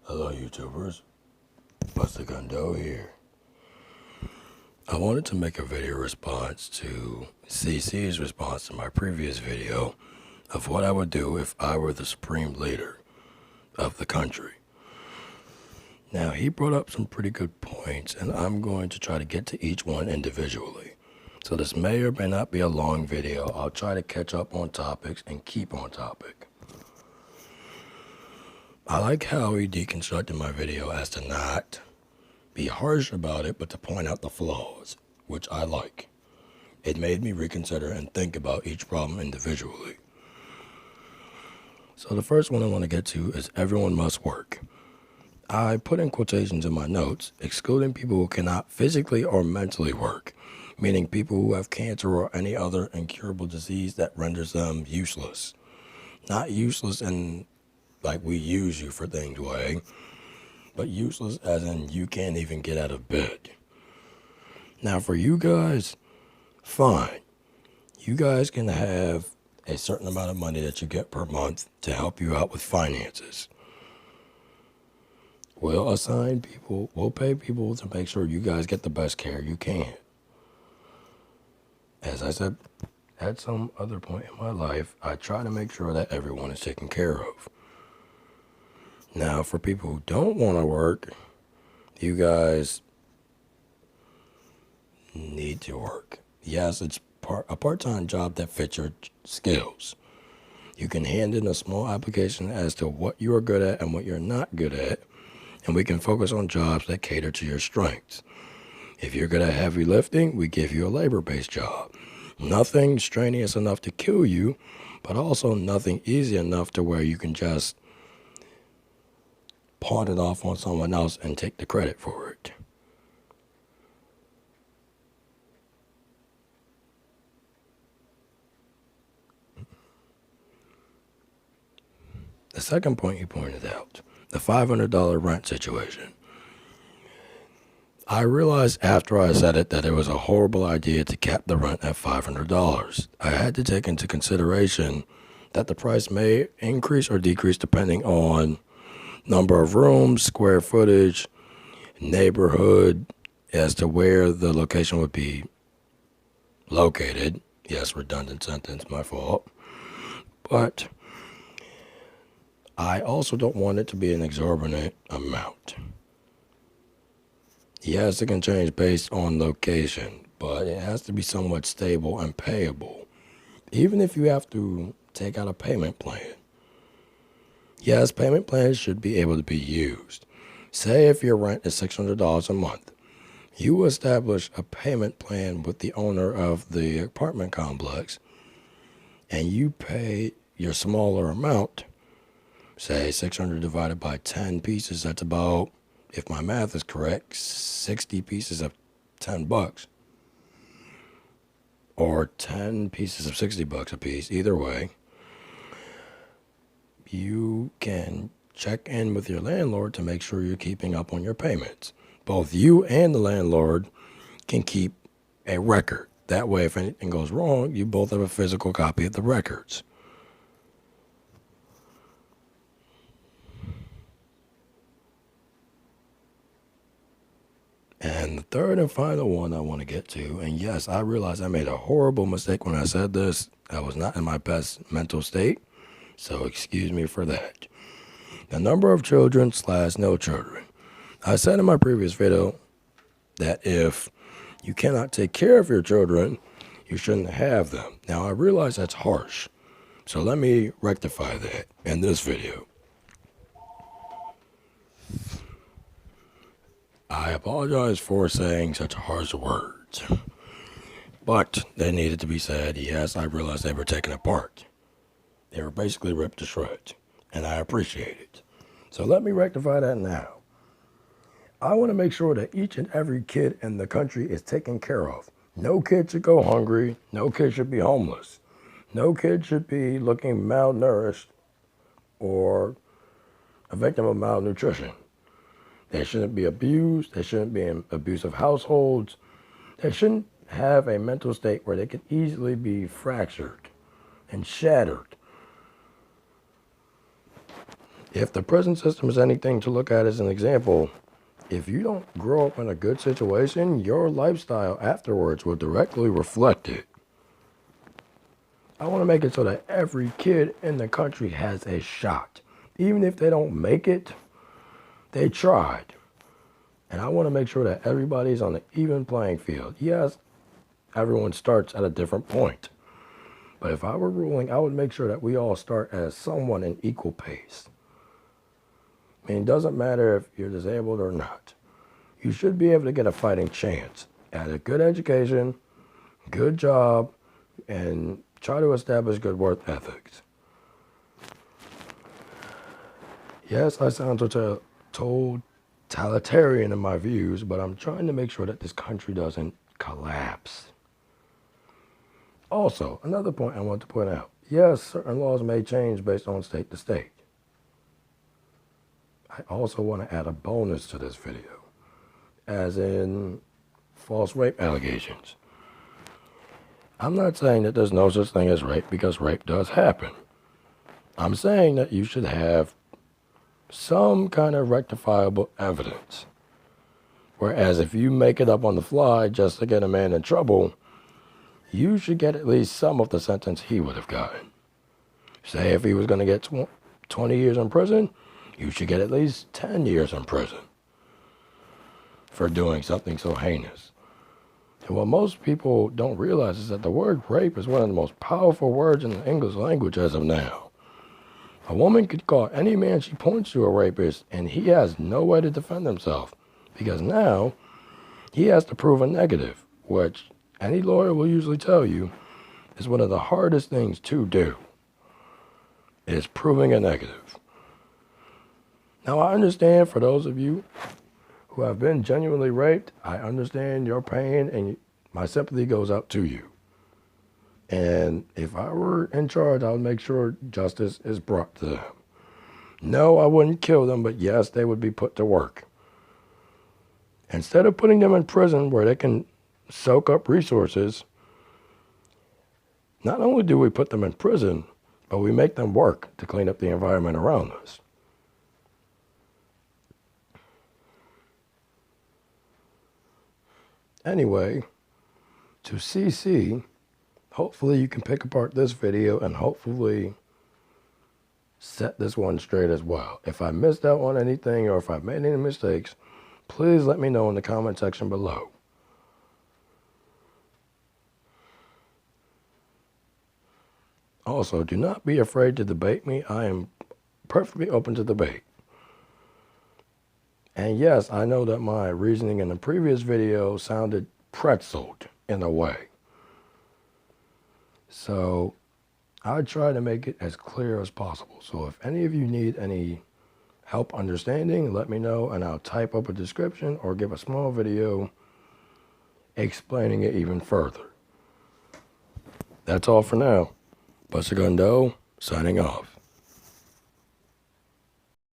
Hello YouTubers, Buster Gundo here. I wanted to make a video response to CC's response to my previous video of what I would do if I were the supreme leader of the country. Now he brought up some pretty good points and I'm going to try to get to each one individually. So this may or may not be a long video. I'll try to catch up on topics and keep on topic. I like how he deconstructed my video as to not be harsh about it, but to point out the flaws, which I like. It made me reconsider and think about each problem individually. So the first one I want to get to is everyone must work. I put in quotations in my notes, excluding people who cannot physically or mentally work, meaning people who have cancer or any other incurable disease that renders them useless. Not useless in like we use you for things way, but useless as in you can't even get out of bed. Now for you guys, fine. You guys can have a certain amount of money that you get per month to help you out with finances. We'll assign people, we'll pay people to make sure you guys get the best care you can. As I said, at some other point in my life, I try to make sure that everyone is taken care of. Now, for people who don't want to work, you guys need to work. Yes, it's a part-time job that fits your skills. You can hand in a small application as to what you are good at and what you're not good at, and we can focus on jobs that cater to your strengths. If you're good at heavy lifting, we give you a labor-based job. Nothing strenuous enough to kill you, but also nothing easy enough to where you can just pawn it off on someone else and take the credit for it. The second point you pointed out, the $500 rent situation. I realized after I said it that it was a horrible idea to cap the rent at $500. I had to take into consideration that the price may increase or decrease depending on number of rooms, square footage, neighborhood, as to where the location would be located. Yes, redundant sentence, my fault. But I also don't want it to be an exorbitant amount. Yes, it can change based on location, but it has to be somewhat stable and payable, even if you have to take out a payment plan. Yes, payment plans should be able to be used. Say if your rent is $600 a month, you establish a payment plan with the owner of the apartment complex, and you pay your smaller amount, say 600 divided by 10 pieces, that's about, if my math is correct, 60 pieces of $10, or 10 pieces of $60 a piece, either way. You can check in with your landlord to make sure you're keeping up on your payments. Both you and the landlord can keep a record. That way, if anything goes wrong, you both have a physical copy of the records. And the third and final one I want to get to, and yes, I realize I made a horrible mistake when I said this. I was not in my best mental state, so excuse me for that. The number of children / no children. I said in my previous video that if you cannot take care of your children, you shouldn't have them. Now I realize that's harsh, so let me rectify that in this video. I apologize for saying such harsh words, but they needed to be said. Yes, I realized they were taken apart. They were basically ripped to shreds, and I appreciate it. So let me rectify that now. I want to make sure that each and every kid in the country is taken care of. No kid should go hungry. No kid should be homeless. No kid should be looking malnourished or a victim of malnutrition. They shouldn't be abused. They shouldn't be in abusive households. They shouldn't have a mental state where they could easily be fractured and shattered. If the prison system is anything to look at as an example, if you don't grow up in a good situation, your lifestyle afterwards will directly reflect it. I want to make it so that every kid in the country has a shot. Even if they don't make it, they tried. And I want to make sure that everybody's on an even playing field. Yes, everyone starts at a different point. But if I were ruling, I would make sure that we all start as someone in equal pace. I mean, it doesn't matter if you're disabled or not. You should be able to get a fighting chance at a good education, good job, and try to establish good work ethics. Yes, I sound totalitarian in my views, but I'm trying to make sure that this country doesn't collapse. Also, another point I want to point out. Yes, certain laws may change based on state to state. I also want to add a bonus to this video, as in false rape allegations. I'm not saying that there's no such thing as rape, because rape does happen. I'm saying that you should have some kind of rectifiable evidence. Whereas if you make it up on the fly just to get a man in trouble, you should get at least some of the sentence he would have gotten. Say if he was going to get 20 years in prison, you should get at least 10 years in prison for doing something so heinous. And what most people don't realize is that the word rape is one of the most powerful words in the English language as of now. A woman could call any man she points to a rapist, and he has no way to defend himself, because now he has to prove a negative, which any lawyer will usually tell you is one of the hardest things to do, is proving a negative. Now, I understand for those of you who have been genuinely raped, I understand your pain, and my sympathy goes out to you. And if I were in charge, I would make sure justice is brought to them. No, I wouldn't kill them, but yes, they would be put to work. Instead of putting them in prison where they can soak up resources, not only do we put them in prison, but we make them work to clean up the environment around us. Anyway, to CC, hopefully you can pick apart this video and hopefully set this one straight as well. If I missed out on anything or if I've made any mistakes, please let me know in the comment section below. Also, do not be afraid to debate me. I am perfectly open to debate. And yes, I know that my reasoning in the previous video sounded pretzeled in a way. So I try to make it as clear as possible. So if any of you need any help understanding, let me know and I'll type up a description or give a small video explaining it even further. That's all for now. Buster Gun Doe, signing off.